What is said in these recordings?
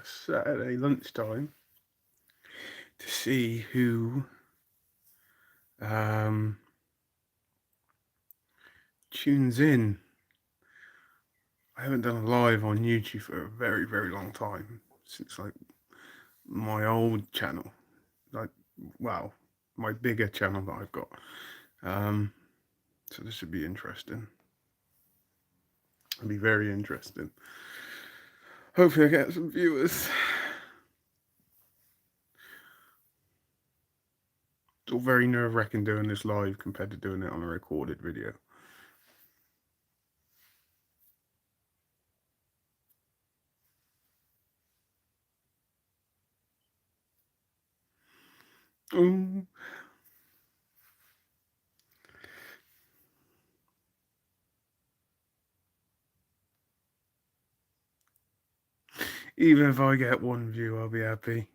Saturday lunchtime to see who um, tunes in. I haven't done a live on YouTube for a very, very long time, since like my old channel, like wow, my bigger channel that I've got. Um, so this should be interesting. It'll be very interesting. Hopefully, I get some viewers. It's all very nerve-wracking doing this live compared to doing it on a recorded video. Ooh. Even if I get one view, I'll be happy.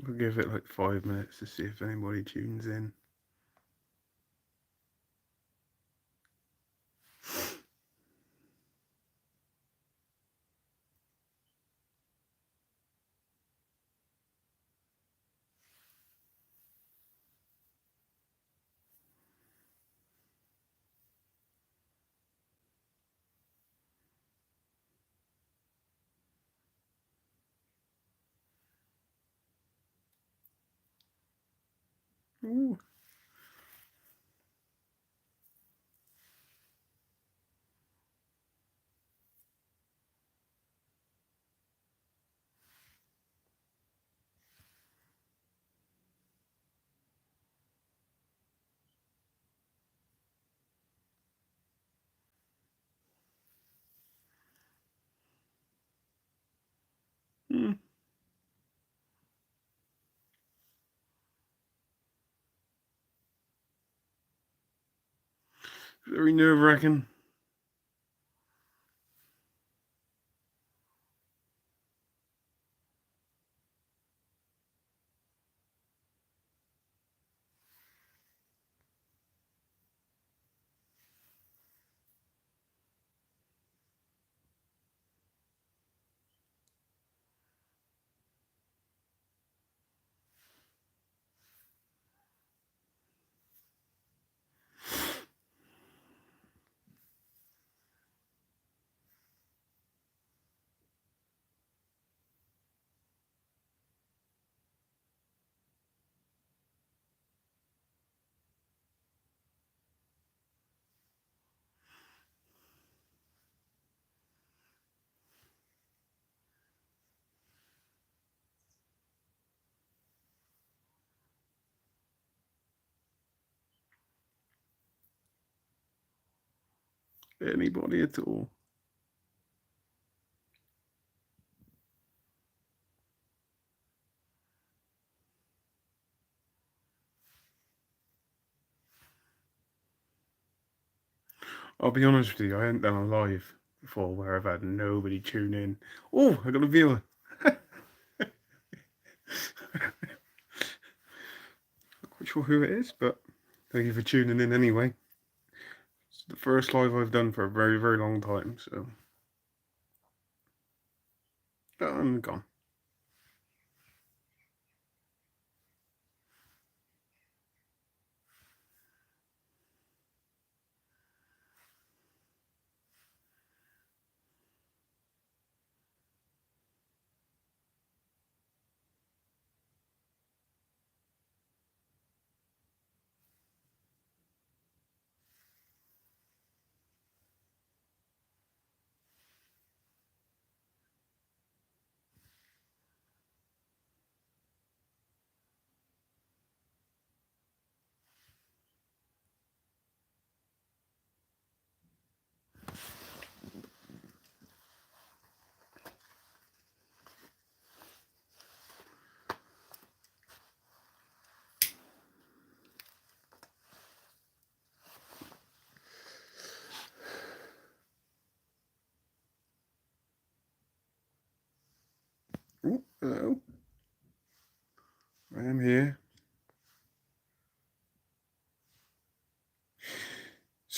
We'll give it like 5 minutes to see if anybody tunes in. Ooh. Hmm. Very nerve-wracking. Anybody at all. I'll be honest with you, I haven't done a live before where I've had nobody tune in. Oh, I got a viewer. Not quite sure who it is, but thank you for tuning in anyway. It's the first live I've done for a very, very long time, so I'm gone.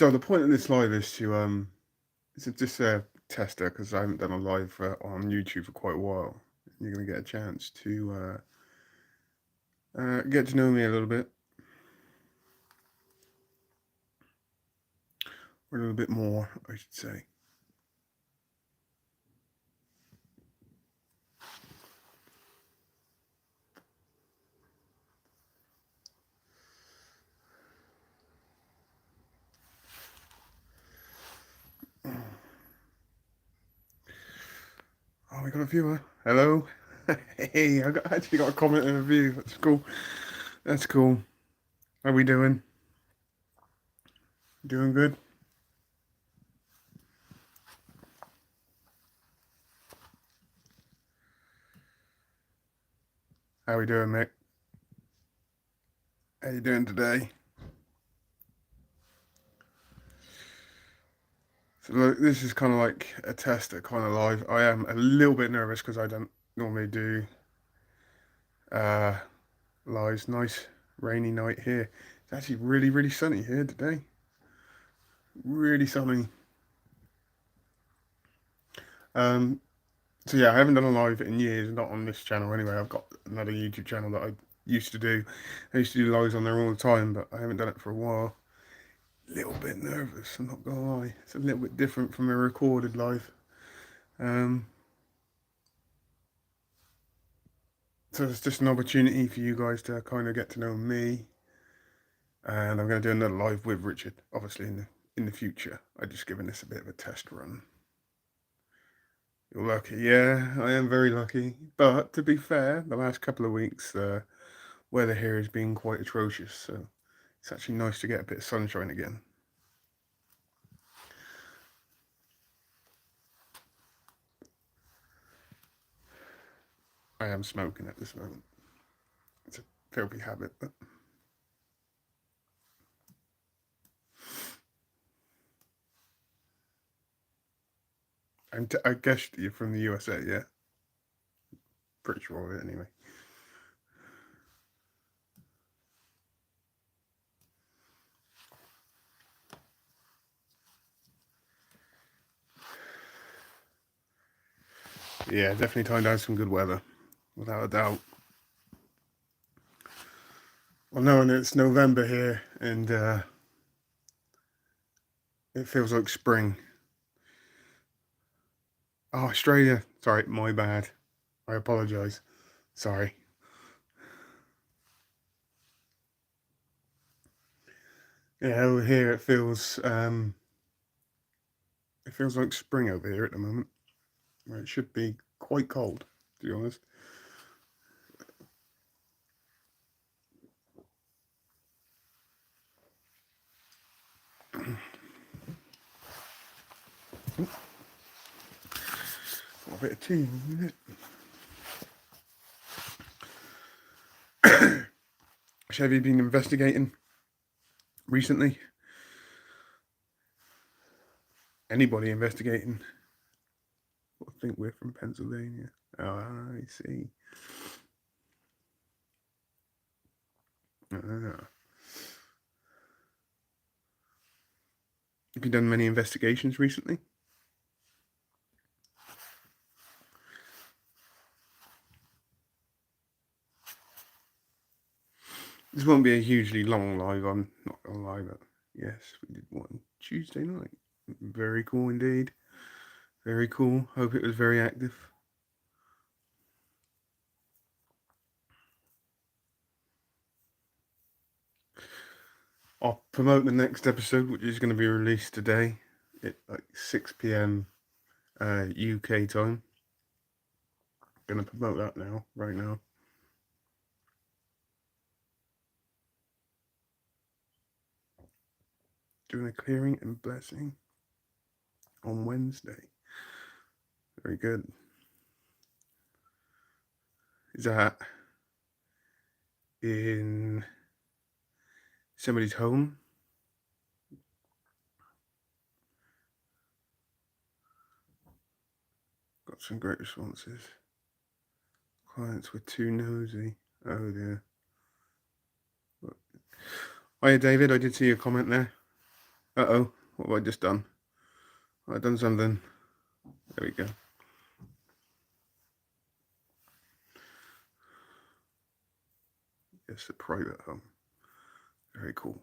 So the point of this live is to just a tester because I haven't done a live on YouTube for quite a while. You're gonna get a chance to get to know me a little bit, or a little bit more, I should say. Oh, we got a viewer. Hello. Hey, actually got a comment and a view. That's cool. That's cool. How we doing? Doing good? How we doing, Mick? How you doing today? So look, this is kind of like a tester kind of live. I am a little bit nervous because I don't normally do uh, lives. Nice rainy night here. It's actually really, really sunny here today. Really sunny. Um, so yeah, I haven't done a live in years, not on this channel anyway. I've got another YouTube channel that I used to do. I used to do lives on there all the time, but I haven't done it for a while. Little bit nervous, I'm not gonna lie. It's a little bit different from a recorded live. Um, so it's just an opportunity for you guys to kind of get to know me, and I'm going to do another live with Richard, obviously in the future. I'm just giving this a bit of a test run. You're lucky, yeah, I am very lucky. But to be fair, the last couple of weeks, the weather here has been quite atrocious, so it's actually nice to get a bit of sunshine again. I am smoking at this moment. It's a filthy habit, but I guess you're from the USA, yeah? Pretty sure of it anyway. Yeah, definitely tying down some good weather, without a doubt. Well, knowing it's November here and it feels like spring. Oh, Australia. Sorry, my bad. I apologise. Sorry. Yeah, over here it feels like spring over here at the moment. Where it should be quite cold, to be honest. Got a bit of tea in it. So have you been investigating recently? Anybody investigating? I think we're from Pennsylvania. Oh, I see. Ah. Have you done many investigations recently? This won't be a hugely long live, I'm not gonna lie, but yes, we did one Tuesday night. Very cool indeed. Very cool. Hope it was very active. I'll promote the next episode, which is going to be released today at like 6 p.m. UK time. Going to promote that now, right now. Doing a clearing and blessing on Wednesday. Very good. Is that in somebody's home? Got some great responses. Clients were too nosy. Oh dear. Hiya, David. I did see your comment there. Uh-oh, what have I just done? I've done something. There we go. It's a private home. Very cool.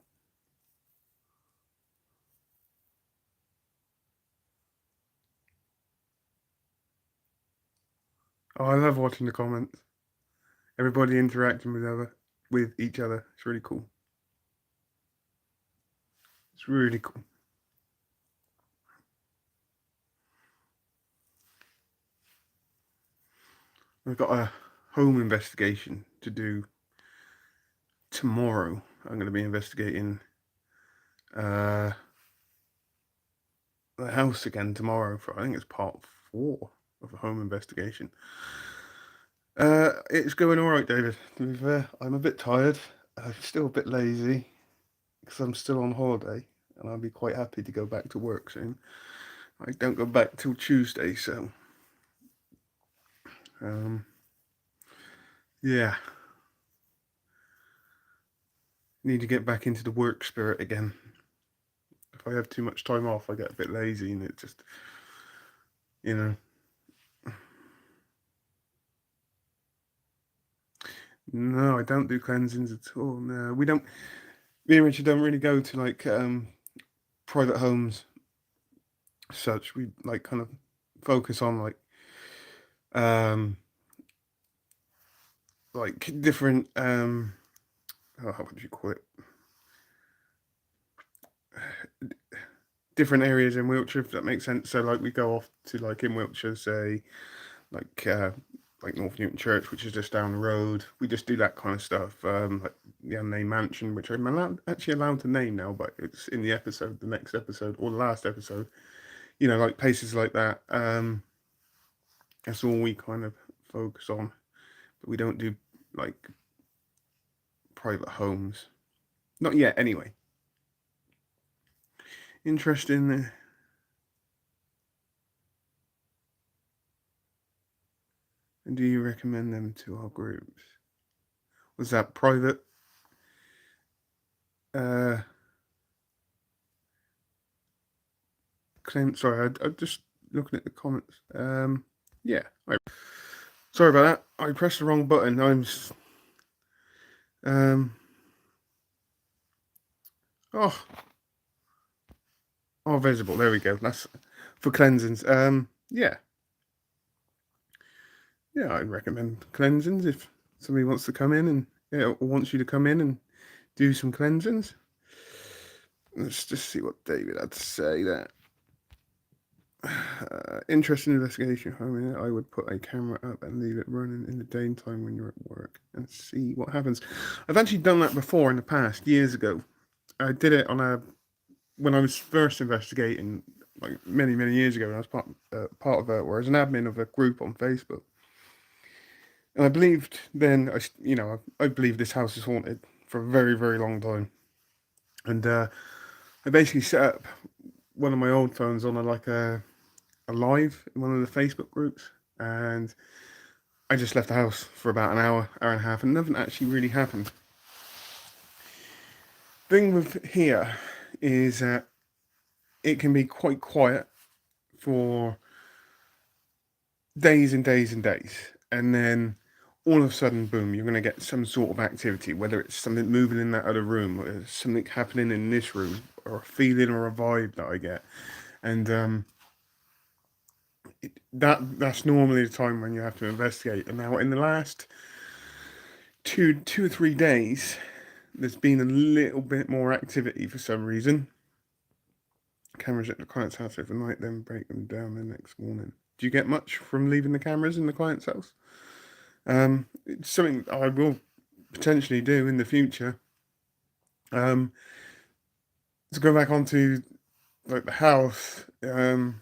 Oh, I love watching the comments. Everybody interacting with each other. It's really cool. It's really cool. I've got a home investigation to do tomorrow. I'm going to be investigating the house again tomorrow for, I think it's part 4 of a home investigation. It's going all right, David. To be fair, I'm a bit tired. I'm still a bit lazy because I'm still on holiday, and I'll be quite happy to go back to work soon. I don't go back till Tuesday, so um, yeah, need to get back into the work spirit again. If I have too much time off, I get a bit lazy, and it just, you know. No, I don't do cleansings at all. No, we don't. Me and Richard don't really go to like private homes. Such we like kind of focus on um like different oh, how would you call it? Different areas in Wiltshire, if that makes sense. So like we go off to like in Wiltshire, say like uh like North Newton Church, which is just down the road. We just do that kind of stuff. Like the unnamed mansion, which I'm actually allowed to name now, but it's in the episode, the next episode or the last episode. You know, like places like that. That's all we kind of focus on. But we don't do like private homes. Not yet, anyway. Interesting. And do you recommend them to our groups? Was that private? Uh, claim. Sorry, I just looking at the comments. Yeah. Sorry about that. I pressed the wrong button. Um. Oh. Oh, visible. There we go. That's for cleansings. Yeah. Yeah, I'd recommend cleansings if somebody wants to come in and or wants you to come in and do some cleansings. Let's just see what David had to say there. Interesting investigation. I mean, I would put a camera up and leave it running in the daytime when you're at work and see what happens. I've actually done that before in the past, years ago. I did it when I was first investigating, like many years ago. When I was part of where I was an admin of a group on Facebook, and I believed then, I believed this house is haunted for a very long time, and I basically set up one of my old phones on a live in one of the Facebook groups, and I just left the house for about an hour and a half, and nothing actually really happened. Thing with here is that it can be quite quiet for days and days and days, and then all of a sudden, boom, you're going to get some sort of activity, whether it's something moving in that other room, or something happening in this room, or a feeling or a vibe that I get, and that's normally the time when you have to investigate. And now, in the last two or 3 days, there's been a little bit more activity for some reason. Cameras at the client's house overnight, then break them down the next morning. Do you get much from leaving the cameras in the client's house? It's something I will potentially do in the future. To go back onto like the house, over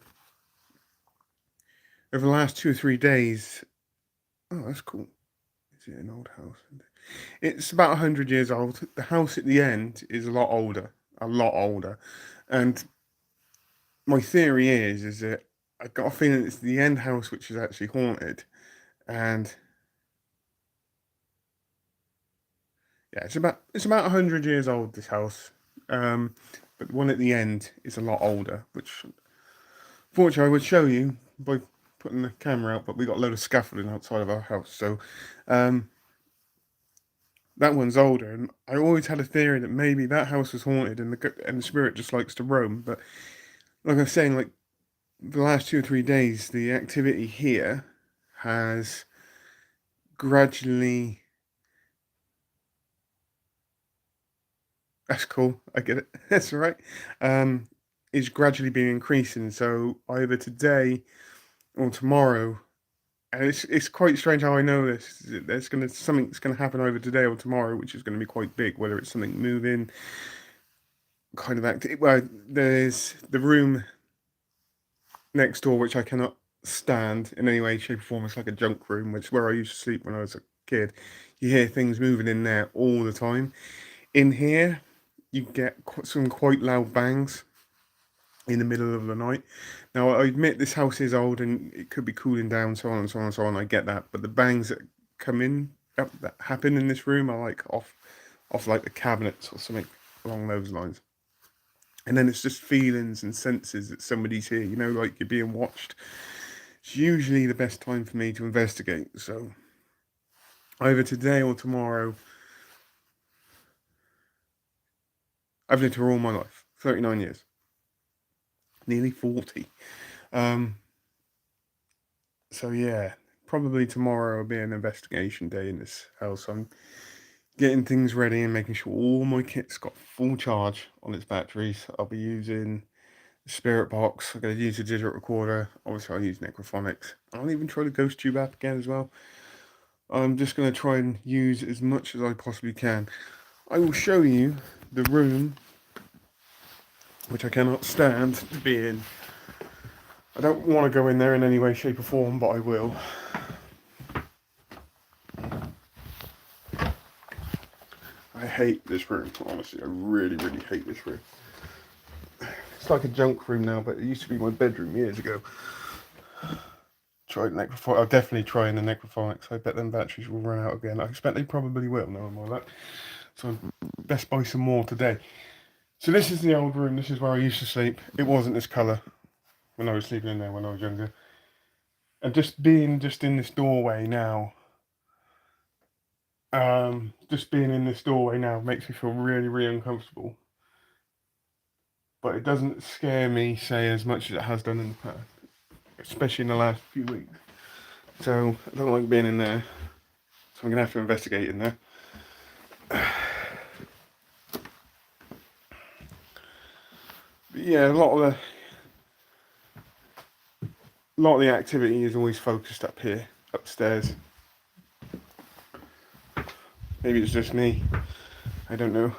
the last 2 or 3 days. Oh, that's cool. Is it an old house? It's about 100 years old. The house at the end is a lot older, and my theory is that I got a feeling it's the end house which is actually haunted, and yeah, it's about 100 years old. This house, um, but the one at the end is a lot older, which fortunately I would show you by putting the camera out, but we got a load of scaffolding outside of our house, so that one's older, and I always had a theory that maybe that house was haunted and the spirit just likes to roam. But like I was saying, like the last 2 or 3 days, the activity here has gradually. That's cool. I get it. That's all right. Is gradually been increasing. So either today or tomorrow, and it's quite strange how I know this. There's something's gonna happen either today or tomorrow, which is gonna be quite big. Whether it's something moving, kind of activity. Well, there's the room next door, which I cannot stand in any way, shape, or form. It's like a junk room, which is where I used to sleep when I was a kid. You hear things moving in there all the time. In here, you get some quite loud bangs in the middle of the night. Now, I admit this house is old and it could be cooling down, so on and so on and so on. I get that, but the bangs that come in that happen in this room are like off like the cabinets or something along those lines. And then it's just feelings and senses that somebody's here. You know, like you're being watched. It's usually the best time for me to investigate. So either today or tomorrow. I've lived here all my life, 39 years, nearly 40. So yeah, probably tomorrow will be an investigation day in this house. I'm getting things ready and making sure all my kit's got full charge on its batteries. I'll be using the Spirit Box. I'm going to use a digital recorder. Obviously, I'll use Necrophonics. I'll even try the Ghost Tube app again as well. I'm just going to try and use as much as I possibly can. I will show you the room, which I cannot stand to be in. I don't want to go in there in any way, shape or form, but I will. I hate this room, honestly. I really, really hate this room. It's like a junk room now, but it used to be my bedroom years ago. Tried Necrophonics. I'll definitely try in the Necrophonics. I bet them batteries will run out again. I expect they probably will, knowing all that. So best buy some more today. So this is the old room. This is where I used to sleep. It wasn't this colour when I was sleeping in there when I was younger. And just being just in this doorway now, just being in this doorway now makes me feel really, really uncomfortable. But it doesn't scare me, say, as much as it has done in the past, especially in the last few weeks. So I don't like being in there. So I'm gonna have to investigate in there. But yeah, a lot of the activity is always focused up here, upstairs. Maybe it's just me. I don't know.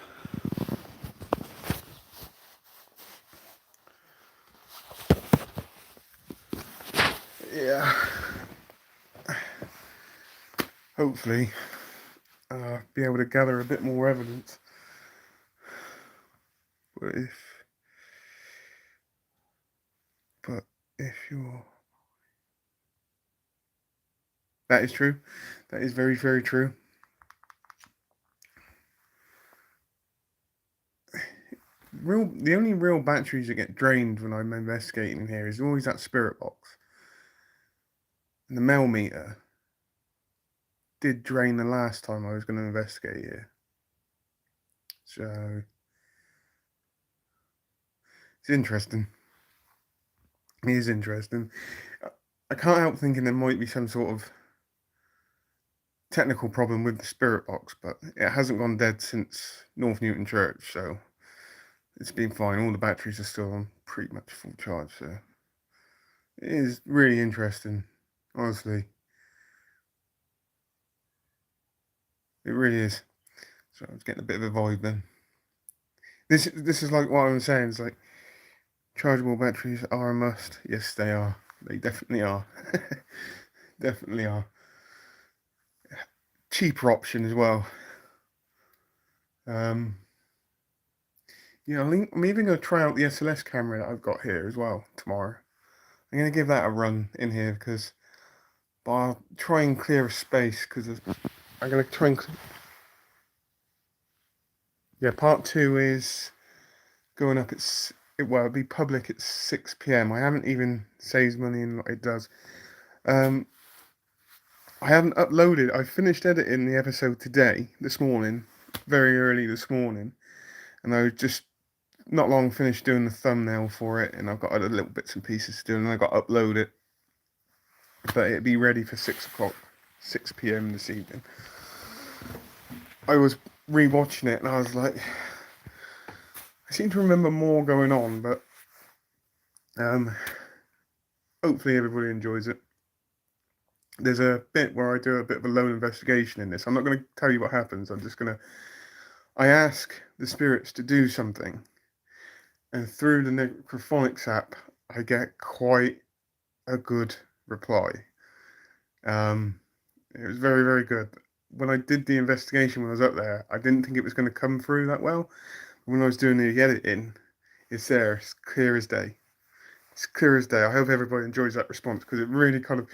Yeah. Hopefully, be able to gather a bit more evidence. But if you're... That is true. That is very, very true. The only real batteries that get drained when I'm investigating here is always that Spirit Box. And the Mel meter did drain the last time I was going to investigate here. So it's interesting. It is interesting. I can't help thinking there might be some sort of technical problem with the Spirit Box, but it hasn't gone dead since North Newton Church, so it's been fine. All the batteries are still on pretty much full charge, so it is really interesting, honestly. It really is. So I was getting a bit of a vibe then. This is like what I'm saying. It's like chargeable batteries are a must. Yes, they are. They definitely are. Definitely are. Cheaper option as well. Yeah, I'm even going to try out the SLS camera that I've got here as well tomorrow. I'm going to give that a run in here because I'll try and clear a space because I'm going to try and... Yeah, part 2 is going up it'll be public at 6 p.m. I haven't even saved money in what it does. I haven't uploaded. I finished editing the episode this morning, very early this morning, and I was just not long finished doing the thumbnail for it, and I've got other little bits and pieces to do, and I got to upload it, but it'll be ready for 6 p.m. this evening. I was rewatching it, and I was like, I seem to remember more going on, but hopefully everybody enjoys it. There's a bit where I do a bit of a lone investigation in this. I'm not going to tell you what happens. I ask the spirits to do something, and through the Necrophonics app, I get quite a good reply. It was very, very good. When I did the investigation when I was up there, I didn't think it was going to come through that well. When I was doing the editing, it's there. It's clear as day. It's clear as day. I hope everybody enjoys that response, because it really kind of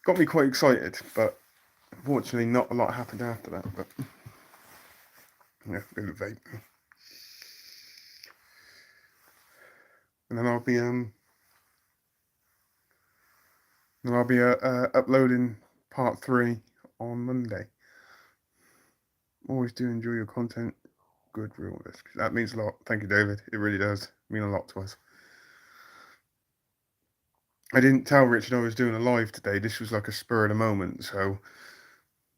got me quite excited. But unfortunately, not a lot happened after that. But yeah, a bit of vape. And then I'll be uploading part 3 on Monday. Always do enjoy your content. Good rule. That means a lot. Thank you, David. It really does mean a lot to us. I didn't tell Richard I was doing a live today. This was like a spur of the moment. So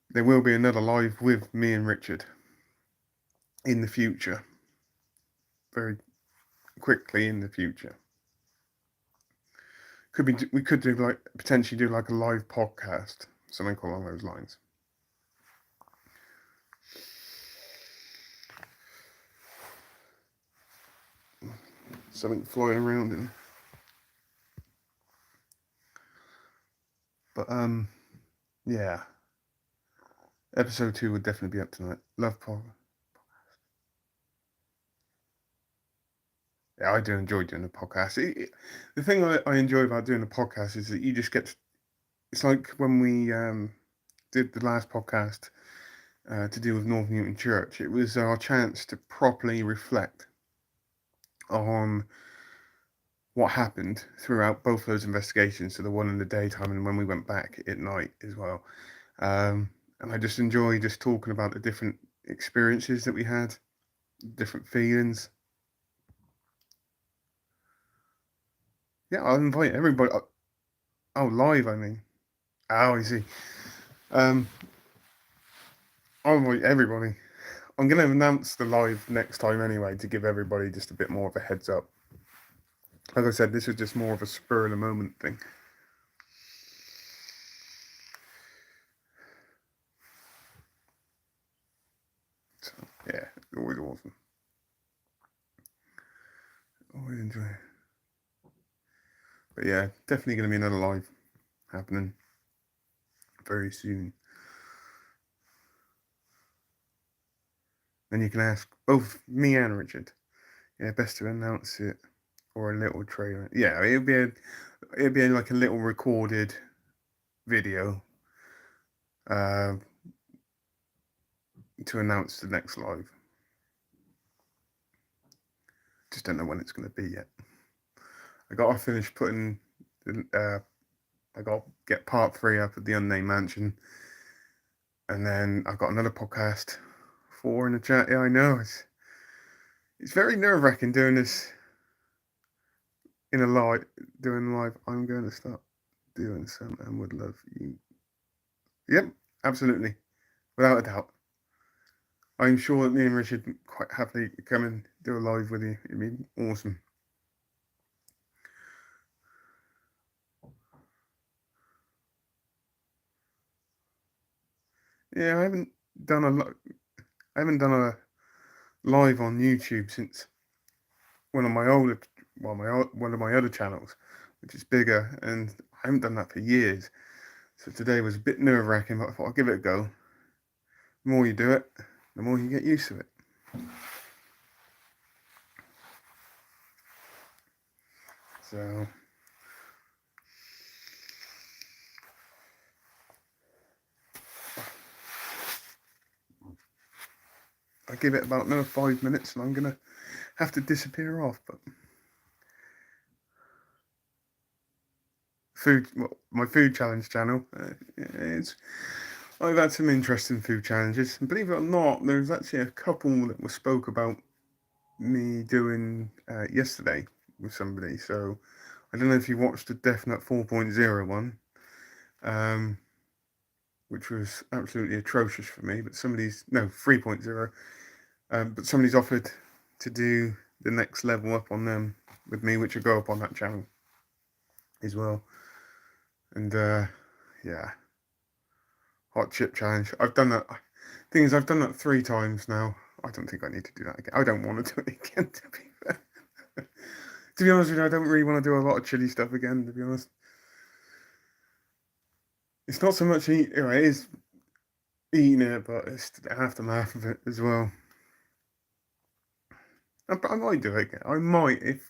there will be another live with me and Richard in the future. Very quickly in the future. We could do potentially do like a live podcast, something along those lines. Something flying around in. But yeah. Episode 2 would definitely be up tonight. Love podcast. Yeah, I do enjoy doing the podcast. The thing I enjoy about doing the podcast is that you just get it's like when we did the last podcast to do with North Newton Church. It was our chance to properly reflect on what happened throughout both those investigations, so the one in the daytime and when we went back at night as well. And I just enjoy just talking about the different experiences that we had, different feelings. Yeah, I'll invite everybody. Oh, live, I mean. Oh, I see. I'll invite everybody. I'm going to announce the live next time anyway, to give everybody just a bit more of a heads up. Like I said, this is just more of a spur of the moment thing. So, yeah, always awesome. Always enjoy it. But yeah, definitely going to be another live happening very soon. Then you can ask both me and Richard. Yeah, best to announce it or a little trailer. Yeah, it'd be like a little recorded video to announce the next live. Just don't know when it's going to be yet. I got to finish putting. I got to get part 3 up at the Unnamed Mansion, and then I've got another podcast 4 in the chat. Yeah, I know it's very nerve-wracking doing this in a live. Doing live. I'm going to start doing some and would love you. Yep, absolutely, without a doubt. I'm sure that me and Richard quite happily come and do a live with you. It'd be awesome. Yeah, I haven't done a live on YouTube since one of my other channels, which is bigger, and I haven't done that for years. So today was a bit nerve-wracking, but I thought I'd give it a go. The more you do it, the more you get used to it. So I give it about another 5 minutes and I'm going to have to disappear off. But my food challenge channel, I've had some interesting food challenges. And believe it or not, there's actually a couple that were spoke about me doing yesterday with somebody. So I don't know if you watched the Death Nut 4.0 one, which was absolutely atrocious for me. But 3.0. But somebody's offered to do the next level up on them with me, which will go up on that channel as well. And yeah, hot chip challenge. I've done that. Thing is, I've done that 3 times now. I don't think I need to do that again. I don't want to do it again, to be fair. To be honest with you, I don't really want to do a lot of chili stuff again, to be honest. It's not so much it is eating it, but it's the aftermath of it as well. I might do it again. I might, if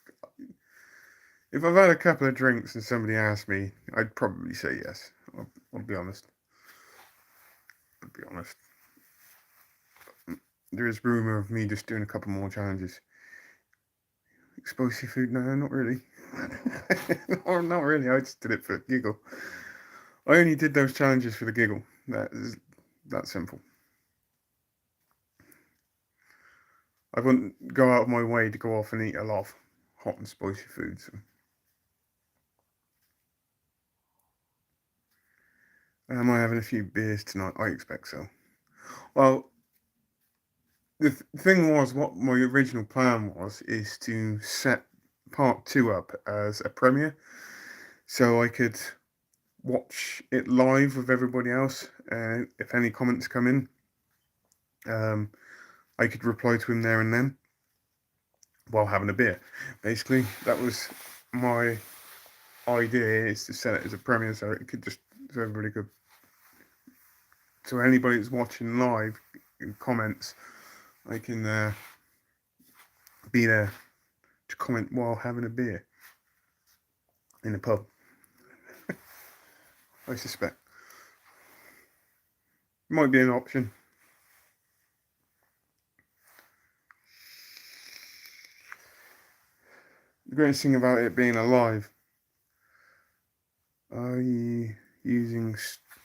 I've had a couple of drinks and somebody asked me, I'd probably say yes. I'll be honest. There is rumour of me just doing a couple more challenges. Explosive food? No, not really. No, not really. I just did it for a giggle. I only did those challenges for the giggle. That is that simple. I wouldn't go out of my way to go off and eat a lot of hot and spicy food. So. Am I having a few beers tonight? I expect so. Well, the thing was, what my original plan is to set part 2 up as a premiere, so I could watch it live with everybody else. If any comments come in, I could reply to him there and then while having a beer. Basically, that was my idea, is to set it as a premiere so everybody could. So anybody that's watching live in comments, I can be there to comment while having a beer in a pub. I suspect might be an option. The greatest thing about it being alive. Are you using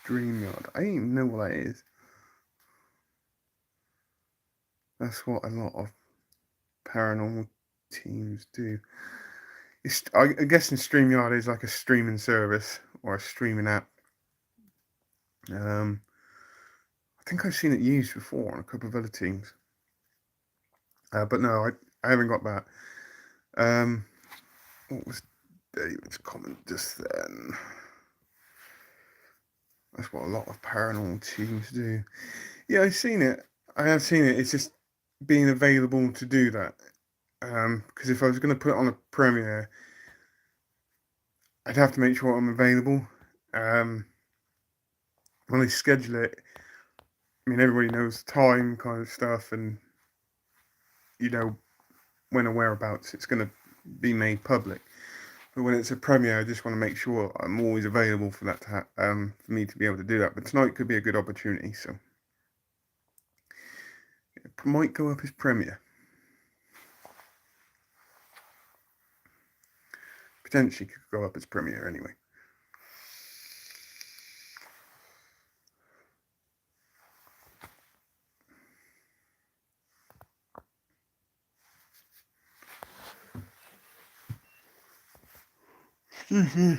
StreamYard? I don't even know what that is. That's what a lot of paranormal teams do. I guess in StreamYard is like a streaming service or a streaming app. I think I've seen it used before on a couple of other teams. But no, I haven't got that. What was David's comment just then? That's what a lot of paranormal teams do. Yeah, I've seen it. I have seen it. It's just being available to do that. Because if I was going to put it on a premiere, I'd have to make sure I'm available. When I schedule it, I mean, everybody knows the time kind of stuff, and you know when or whereabouts it's going to be made public. But when it's a premiere, I just want to make sure I'm always available for that for me to be able to do that. But tonight could be a good opportunity, so it might go up as premiere. Potentially could go up as premiere anyway. I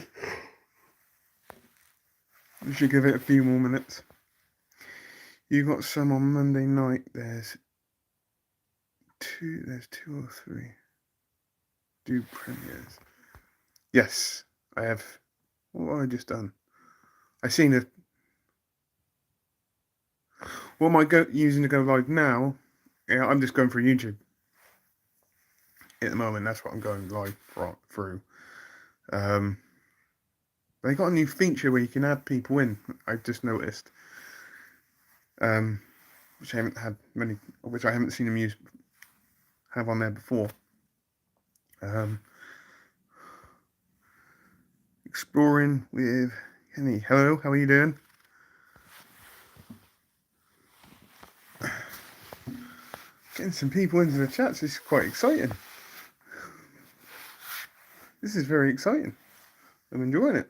should give it a few more minutes. You got some on Monday night. There's 2 or 3. Do premieres. Yes, I have. What have I just done? I seen it. What am I using to go live now? Yeah, I'm just going through YouTube at the moment. That's what I'm going live through. They got a new feature where you can add people in. I've just noticed, which I haven't seen them have on there before. Exploring with Kenny. Hello, how are you doing? Getting some people into the chats is quite exciting. This is very exciting. I'm enjoying it.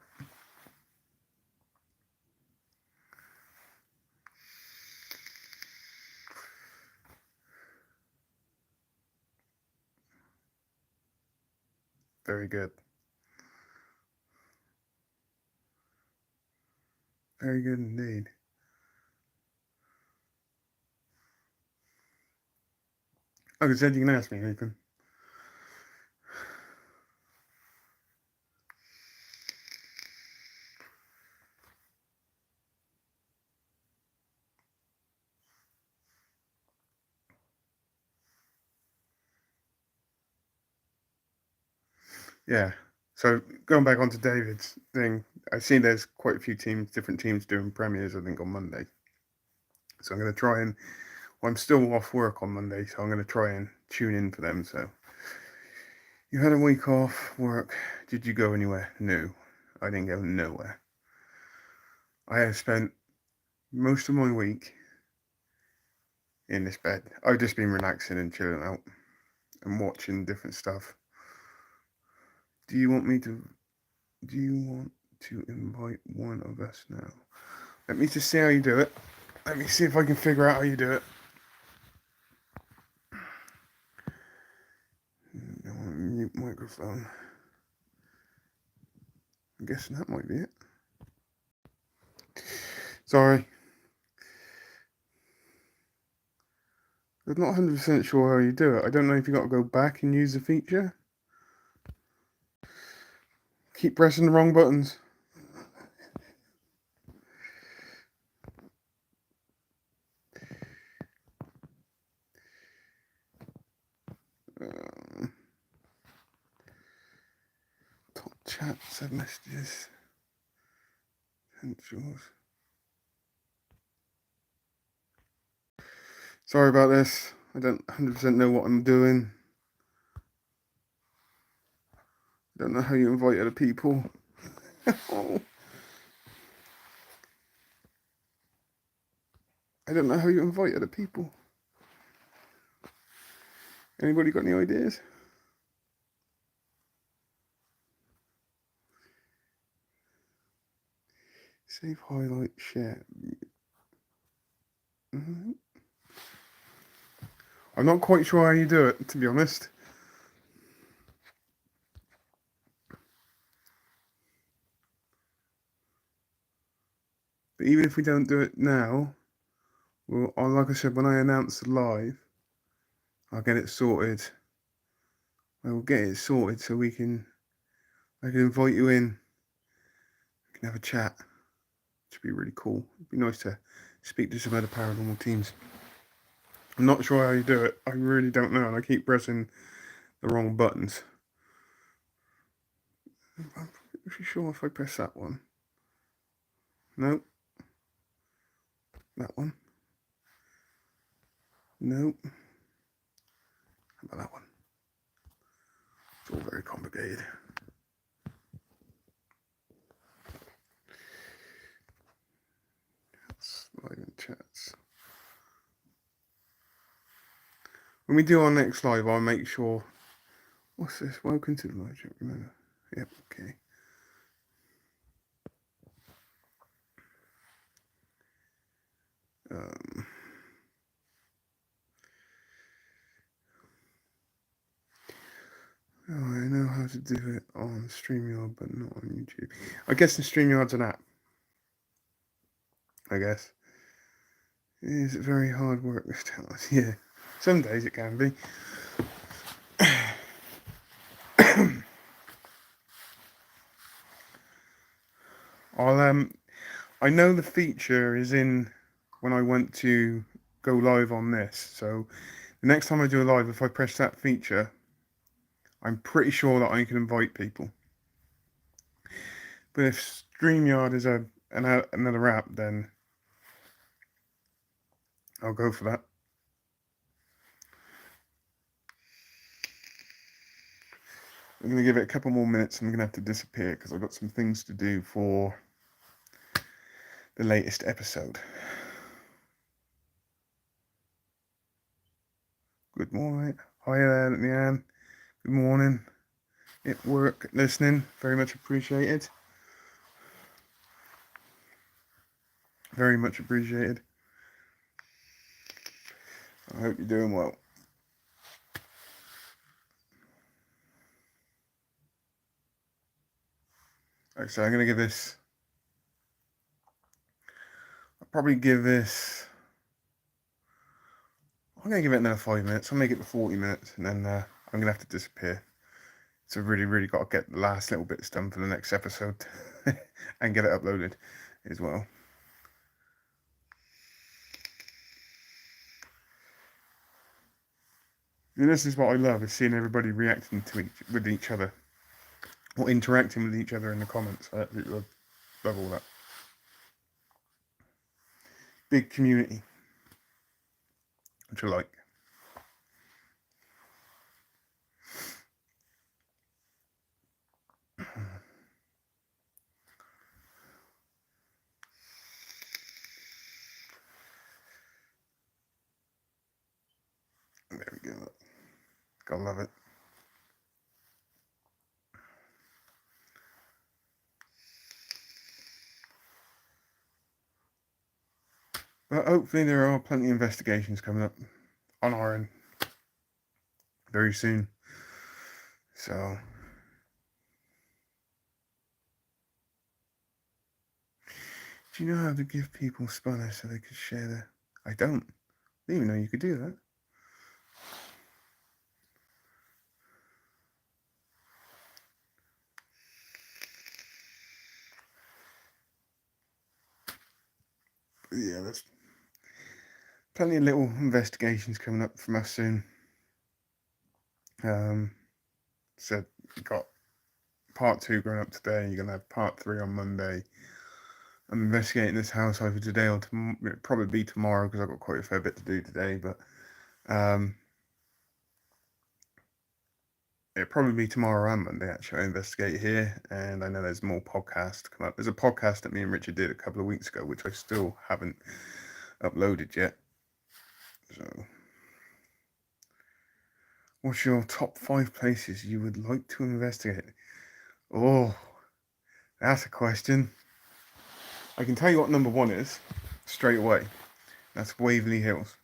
Very good. Very good indeed. Like I said, you can ask me anything. Yeah. So going back onto David's thing, I see there's quite a few different teams doing premieres, I think, on Monday. So I'm going to try and, well, I'm still off work on Monday, so I'm going to try and tune in for them. So you had a week off work. Did you go anywhere? No, I didn't go nowhere. I have spent most of my week in this bed. I've just been relaxing and chilling out and watching different stuff. Do you want to invite one of us now? Let me just see how you do it. Let me see if I can figure out how you do it. Mute microphone. I'm guessing that might be it. Sorry. I'm not 100% sure how you do it. I don't know if you got to go back and use the feature. Keep pressing the wrong buttons. Top chat, send messages, potentials. Sorry about this. I don't 100% know what I'm doing. I don't know how you invite other people. Oh. I don't know how you invite other people. Anybody got any ideas? Save, highlight, share. Mm-hmm. I'm not quite sure how you do it, to be honest. But even if we don't do it now, well, like I said, when I announce the live, I'll get it sorted. I will get it sorted so I can invite you in. We can have a chat. Which would be really cool. It'd be nice to speak to some other paranormal teams. I'm not sure how you do it. I really don't know, and I keep pressing the wrong buttons. I'm pretty sure if I press that one. Nope. That one. Nope. How about that one? It's all very complicated. Live in chats. When we do our next live, I'll make sure. What's this? Welcome to the live chat. Remember? Yep. Okay. Oh, I know how to do it on StreamYard, but not on YouTube. I guess the StreamYard's an app. I guess. It is very hard work this time. Yeah. Some days it can be. I know the feature is in when I went to go live on this. So the next time I do a live, if I press that feature, I'm pretty sure that I can invite people. But if StreamYard is another app, then I'll go for that. I'm going to give it a couple more minutes and I'm going to have to disappear because I've got some things to do for the latest episode. Good morning. Hi there, Leanne. Good morning. At work, listening. Very much appreciated. Very much appreciated. I hope you're doing well. Okay, so I'm going to give this... I'll probably give this... I'm going to give it another 5 minutes. I'll make it to 40 minutes, and then I'm going to have to disappear. So really, really got to get the last little bits done for the next episode and get it uploaded as well. And this is what I love, is seeing everybody reacting to with each other, or interacting with each other in the comments. I absolutely love all that. Big community, which I like. There we go. Gotta love it. But hopefully there are plenty of investigations coming up on our end very soon. So do you know how to give people spanners so they could share their... I don't even know you could do that. But yeah, there's plenty of little investigations coming up from us soon. So we got part 2 going up today. You're gonna have part 3 on Monday. I'm investigating this house either today or it'll probably be tomorrow because I've got quite a fair bit to do today. But it'll probably be tomorrow and Monday. Actually, I investigate here, and I know there's more podcasts to come up. There's a podcast that me and Richard did a couple of weeks ago, which I still haven't uploaded yet. So, what's your top 5 places you would like to investigate? Oh, that's a question. I can tell you what number 1 is straight away. That's Waverly Hills.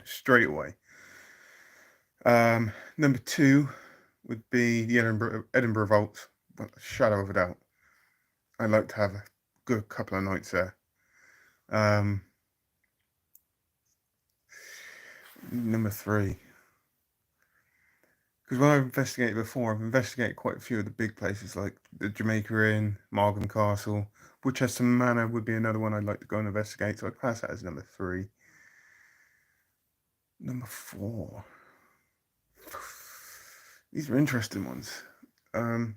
Straight away. Number 2 would be the Edinburgh Vaults. But shadow of a doubt. I'd like to have a good couple of nights there. Number 3. Because when I've investigated before, I've investigated quite a few of the big places like the Jamaica Inn, Margam Castle. Woodchester Manor would be another one I'd like to go and investigate, so I'd class that as number 3. Number 4. These are interesting ones. Tower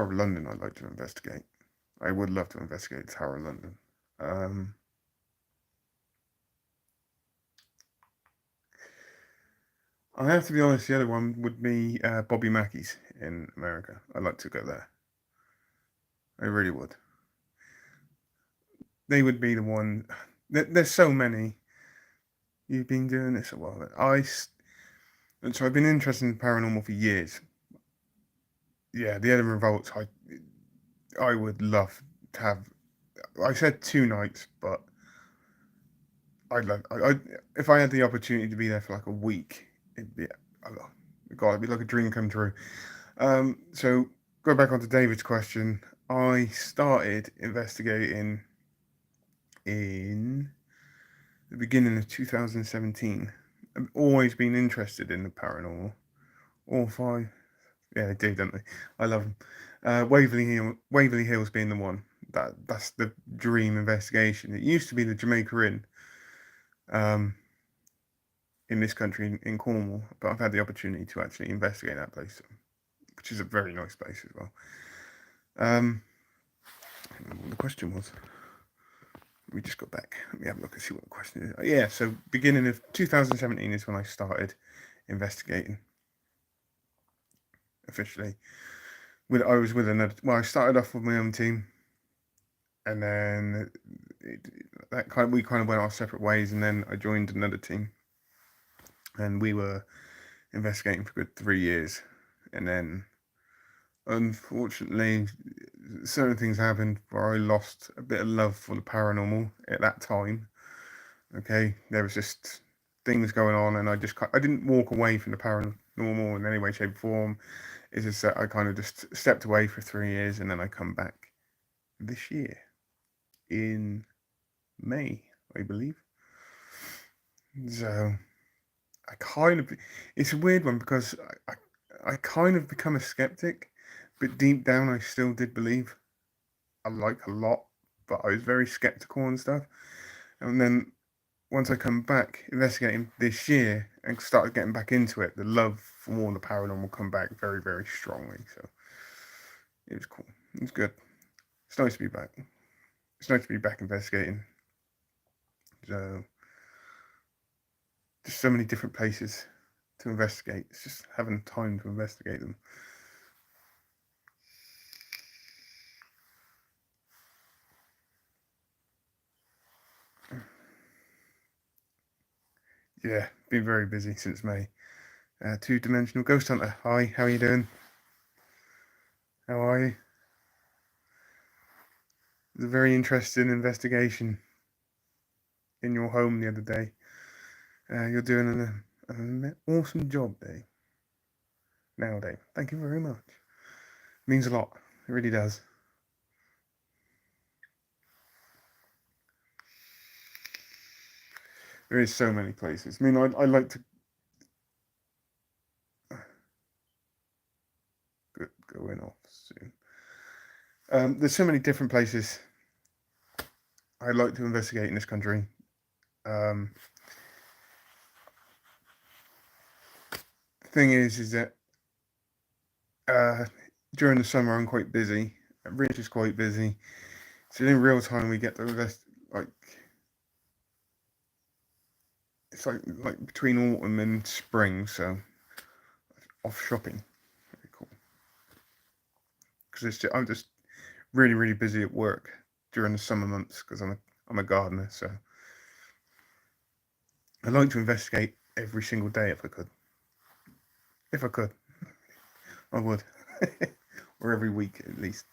of London I'd like to investigate. I would love to investigate Tower of London. I have to be honest, the other one would be Bobby Mackey's in America. I'd like to go there. I really would. They would be the one. There's so many. You've been doing this a while. So I've been interested in paranormal for years. Yeah, the Edinburgh Vaults. I would love to have. I said 2 nights, but if I had the opportunity to be there for like a week, it'd be, God, it'd be like a dream come true. So go back onto David's question. I started investigating in the beginning of 2017. I've always been interested in the paranormal. All 5, yeah, they do, don't they? I love them. Waverly Hills being the one. That's the dream investigation. It used to be the Jamaica Inn. In this country, in Cornwall, but I've had the opportunity to actually investigate that place, which is a very nice place as well. I don't know what the question was. We just got back. Let me have a look and see what the question is. Yeah, so beginning of 2017 is when I started investigating officially. I was with another. Well, I started off with my own team, and then we kind of went our separate ways, and then I joined another team, and we were investigating for a good 3 years, and then unfortunately certain things happened where I lost a bit of love for the paranormal at that time. Okay, there was just things going on, and I didn't walk away from the paranormal in any way, shape, or form. It's just that I kind of just stepped away for 3 years, and then I come back this year in May, I believe. So I kind of, it's a weird one because I kind of become a skeptic, but deep down I still did believe a lot, but I was very skeptical and stuff. And then once I come back investigating this year and started getting back into it, the love for more of the paranormal come back very, very strongly. So it was cool. It was good. It's nice to be back. It's nice to be back investigating. So there's so many different places to investigate. It's just having time to investigate them. Yeah, been very busy since May. Two-dimensional ghost hunter. Hi, how are you doing? How are you? It was a very interesting investigation in your home the other day. You're doing an awesome job, Dave. Now, Dave, thank you very much. It means a lot. It really does. There is so many places. I mean, I like to going off soon. There's so many different places I'd like to investigate in this country. The thing is that during the summer I'm quite busy. Rich is quite busy, so in real time we get to invest. Like it's like between autumn and spring, so off shopping. Very cool. Because I'm just really busy at work during the summer months because I'm a gardener, so I like to investigate every single day if I could. If I could, I would, or every week at least.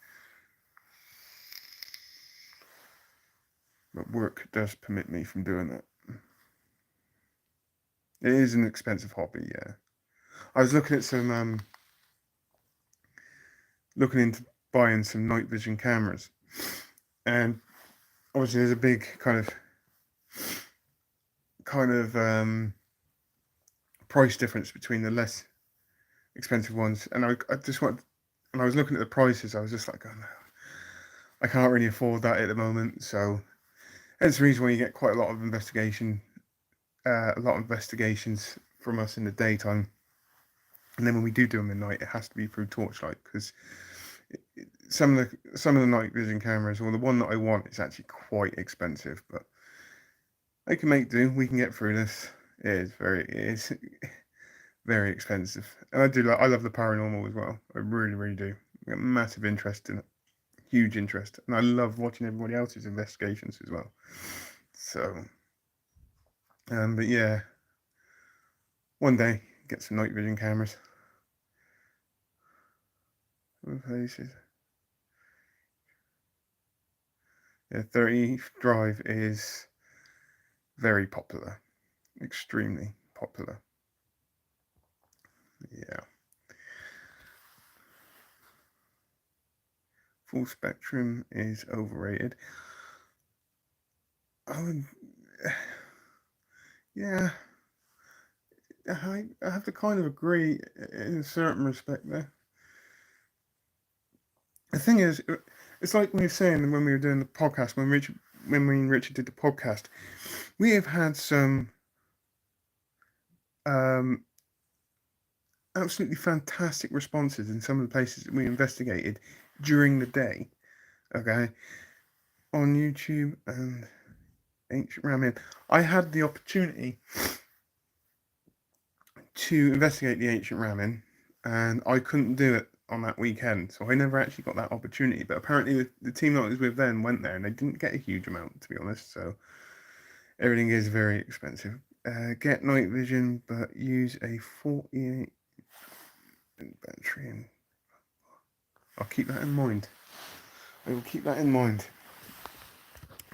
But work does permit me from doing that. It is an expensive hobby, yeah. I was looking at looking into buying some night vision cameras, and obviously there's a big kind of price difference between the less expensive ones, and I just want. And I was looking at the prices, I was just like, oh no, I can't really afford that at the moment. So that's the reason why you get quite a lot of investigations from us in the daytime, and then when we do them at night, it has to be through torchlight because some of the night vision cameras, or the one that I want, is actually quite expensive, but I can make do. We can get through this. It is very expensive, and I love the paranormal as well. I really do. I got massive interest in it, huge interest, and I love watching everybody else's investigations as well. So, but yeah, one day get some night vision cameras. Places. Yeah, 30 Drive is very popular, extremely popular. Yeah. Full spectrum is overrated. I would, yeah, I have to kind of agree in a certain respect there. The thing is, it's like we were saying when we were doing the podcast, when me and Richard did the podcast, we have had some absolutely fantastic responses in some of the places that we investigated during the day. Okay, on YouTube and Ancient Ramin. I had the opportunity to investigate the Ancient Ramin, and I couldn't do it on that weekend, so I never actually got that opportunity. But apparently, the team that I was with then went there, and they didn't get a huge amount, to be honest. So everything is very expensive. Get night vision, but use a 48 battery, and I'll keep that in mind. I will keep that in mind.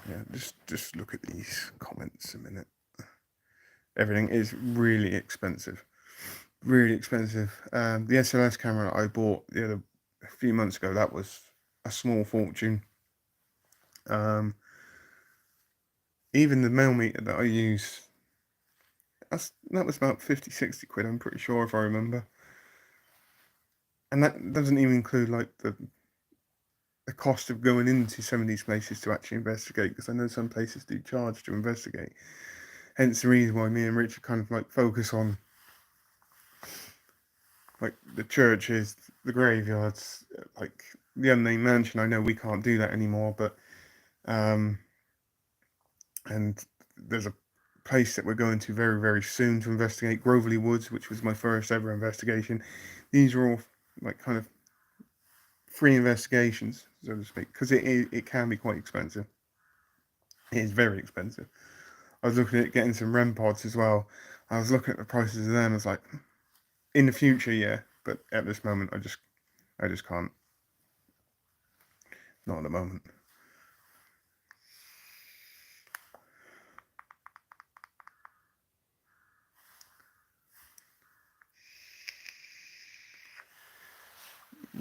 Yeah, just look at these comments a minute. Everything is really expensive. Really expensive. The SLS camera I bought a few months ago, that was a small fortune. Even the millimeter that I use, that was about 50-60 quid, I'm pretty sure, if I remember. And that doesn't even include like the cost of going into some of these places to actually investigate, because I know some places do charge to investigate. Hence the reason why me and Richard kind of like focus on like the churches, the graveyards, like the unnamed mansion. I know we can't do that anymore, but and there's a place that we're going to very, very soon to investigate, Groveley Woods, which was my first ever investigation. These are all like kind of free investigations, so to speak, because it can be quite expensive. It is very expensive. I was looking at getting some REM pods as well. I was looking at the prices of them. I was like, in the future, yeah, but at this moment, I just can't. Not at the moment.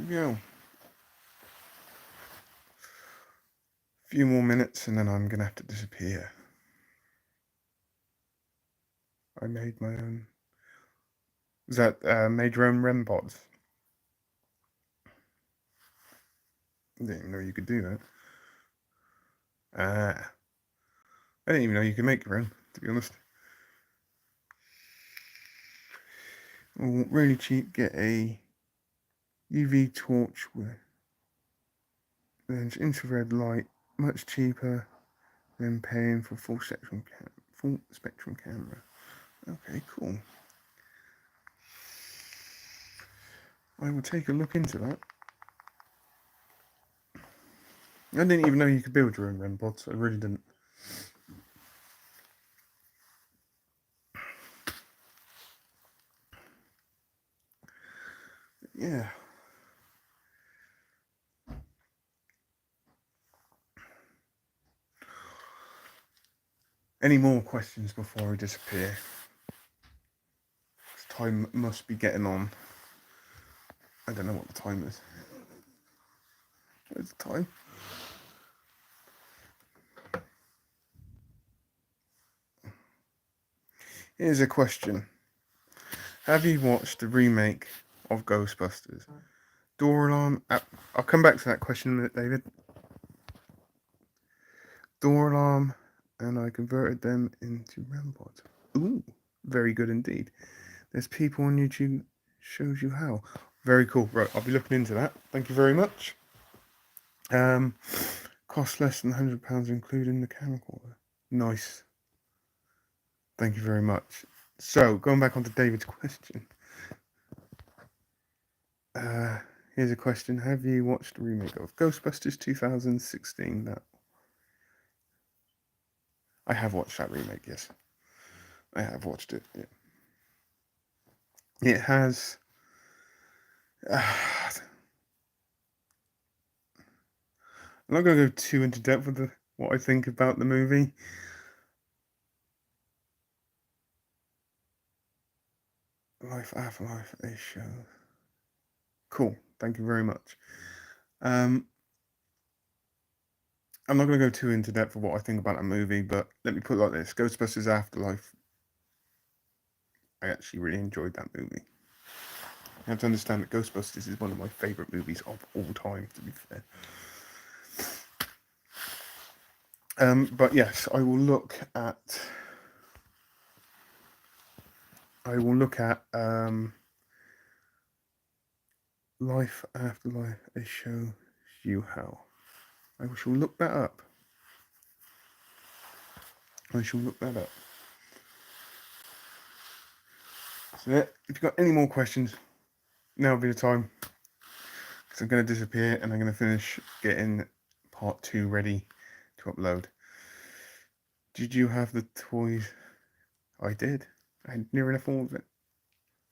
Yeah. A few more minutes and then I'm gonna have to disappear. I made my own. Was that made your own REM pods? I didn't even know you could do that. Ah. I didn't even know you could make your own, to be honest. Oh, really cheap, get a UV torch with infrared light, much cheaper than paying for full spectrum camera. Okay, cool. I will take a look into that. I didn't even know you could build your own REM pods. I really didn't. Yeah. Any more questions before I disappear? Time must be getting on. I don't know what the time is. What's the time? Here's a question. Have you watched the remake of Ghostbusters? Door Alarm. I'll come back to that question in a minute, David. Door Alarm, and I converted them into REM pods. Ooh, very good indeed. There's people on YouTube shows you how. Very cool. Right, I'll be looking into that. Thank you very much. Cost less than £100, including the camcorder. Nice. Thank you very much. So, going back onto David's question. Here's a question. Have you watched the remake of Ghostbusters 2016? That I have watched that remake, yes. I have watched it, yeah. It has... I'm not going to go too into depth with what I think about the movie. Life After Life, a show. Cool. Thank you very much. I'm not going to go too into depth of what I think about that movie, but let me put it like this. Ghostbusters Afterlife, I actually really enjoyed that movie. You have to understand that Ghostbusters is one of my favourite movies of all time, to be fair. But yes, I will look at Life After Life, a show you how. I shall look that up. So if you've got any more questions, now would be the time. I'm going to disappear and I'm going to finish getting part 2 ready to upload. Did you have the toys? I did. I had near enough all of it.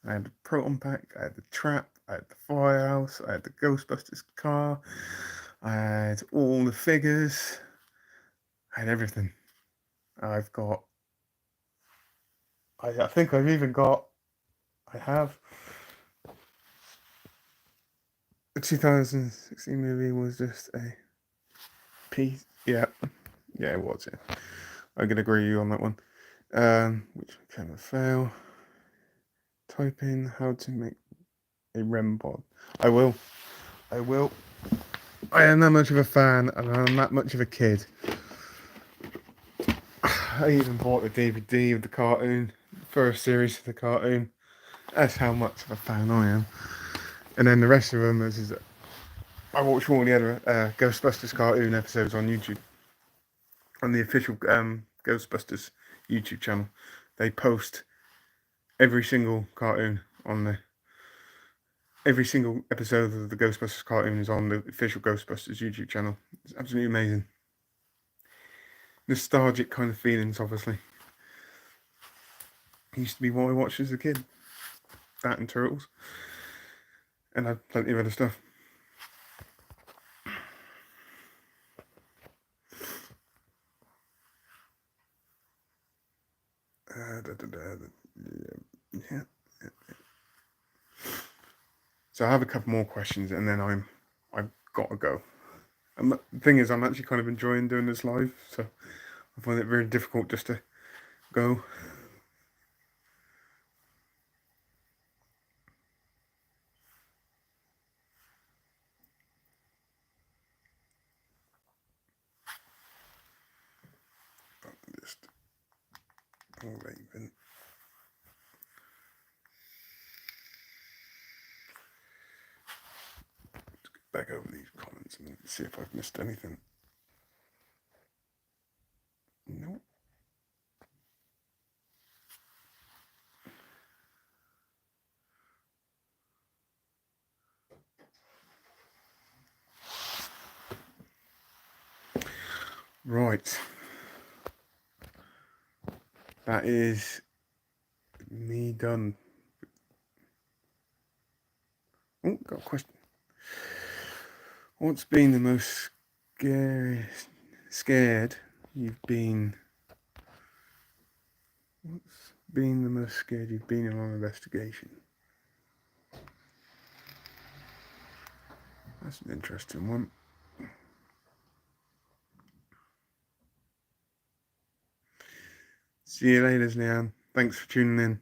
I had the Proton Pack, I had the trap, I had the firehouse, I had the Ghostbusters car, I had all the figures, I had everything. I think I've even got, I have, the 2016 movie was just a piece. Yeah, it was. Yeah. I can agree with you on that one. Which became a fail. Type in how to make a REM pod. I will. I am that much of a fan, and I'm that much of a kid. I even bought the DVD of the cartoon, first series of the cartoon. That's how much of a fan I am. And then the rest of them is I watch all the other Ghostbusters cartoon episodes on YouTube, on the official Ghostbusters YouTube channel. They post every single cartoon on there. Every single episode of the Ghostbusters cartoon is on the official Ghostbusters YouTube channel. It's absolutely amazing. Nostalgic kind of feelings, obviously. It used to be what I watched as a kid. That and Turtles. And I had plenty of other stuff. Yeah. So I have a couple more questions, and then I've got to go. And the thing is, I'm actually kind of enjoying doing this live, so I find it very difficult just to go. Just Raven. Let's get back over these comments and see if I've missed anything. No. Right. That is me done. Oh, got a question. What's been the most scared you've been? What's been the most scared you've been in an investigation? That's an interesting one. See you later, Leanne. Thanks for tuning in.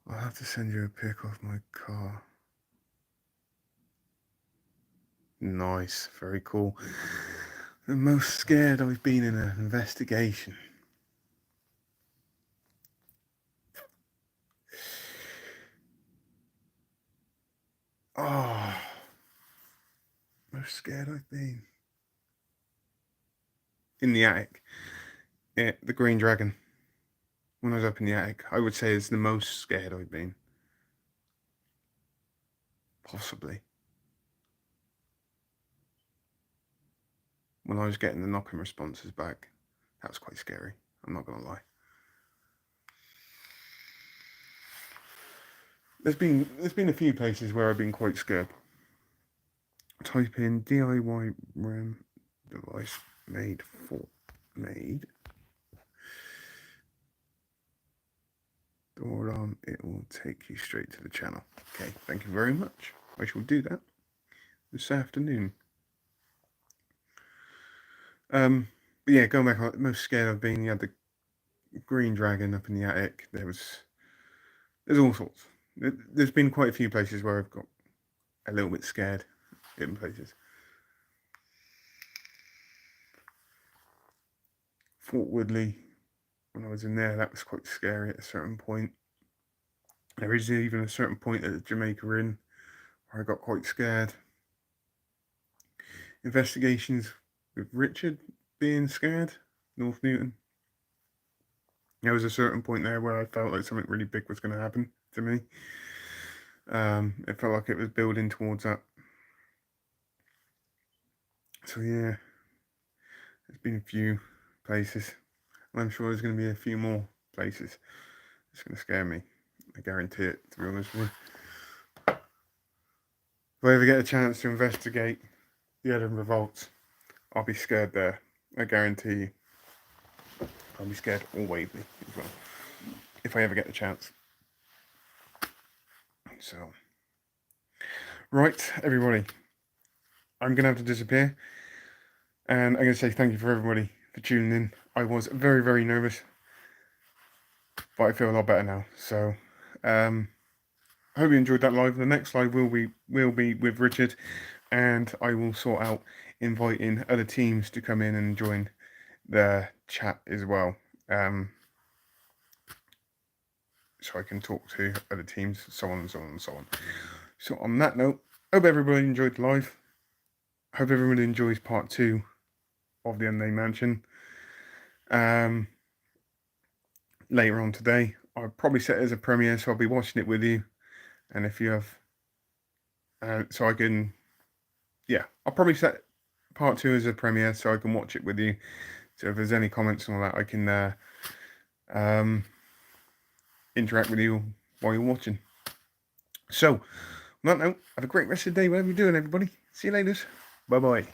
I'll have to send you a pic of my car. Nice, very cool. The most scared I've been in an investigation. Oh, most scared I've been. In the attic. Yeah, the Green Dragon. When I was up in the attic, I would say it's the most scared I've been. Possibly. When I was getting the knocking responses back, that was quite scary. I'm not gonna lie. There's been a few places where I've been quite scared. Type in DIY REM device made. Door alarm, it will take you straight to the channel. Okay, thank you very much. I shall do that this afternoon. But yeah, going back, most scared I've been, you had the Green Dragon up in the attic. There's all sorts. There's been quite a few places where I've got a little bit scared in places. Fort Woodley, when I was in there, that was quite scary at a certain point. There is even a certain point at the Jamaica Inn where I got quite scared. Investigations with Richard being scared, North Newton. There was a certain point there where I felt like something really big was going to happen. to me. It felt like it was building towards that. So yeah, there's been a few places, and I'm sure there's going to be a few more places. It's going to scare me. I guarantee it, to be honest with you. If I ever get a chance to investigate the Edinburgh Vaults, I'll be scared there. I guarantee you. I'll be scared all Waverley as well. If I ever get the chance. So, right, everybody. I'm going to have to disappear. And I'm going to say thank you for everybody for tuning in. I was very, very nervous. But I feel a lot better now. So, I hope you enjoyed that live. The next live will be with Richard, and I will sort out inviting other teams to come in and join the chat as well, so I can talk to other teams, so on and so on and so on. So on that note, hope everybody enjoyed the live. Hope everybody enjoys part 2 of the Unnamed Mansion. Later on today, I'll probably set it as a premiere, so I'll be watching it with you. And if you have, so I can, yeah, I'll probably set part 2 as a premiere so I can watch it with you. So if there's any comments and all that, I can interact with you while you're watching. So, on that note, have a great rest of the day, whatever you're doing, everybody. See you later. Bye-bye.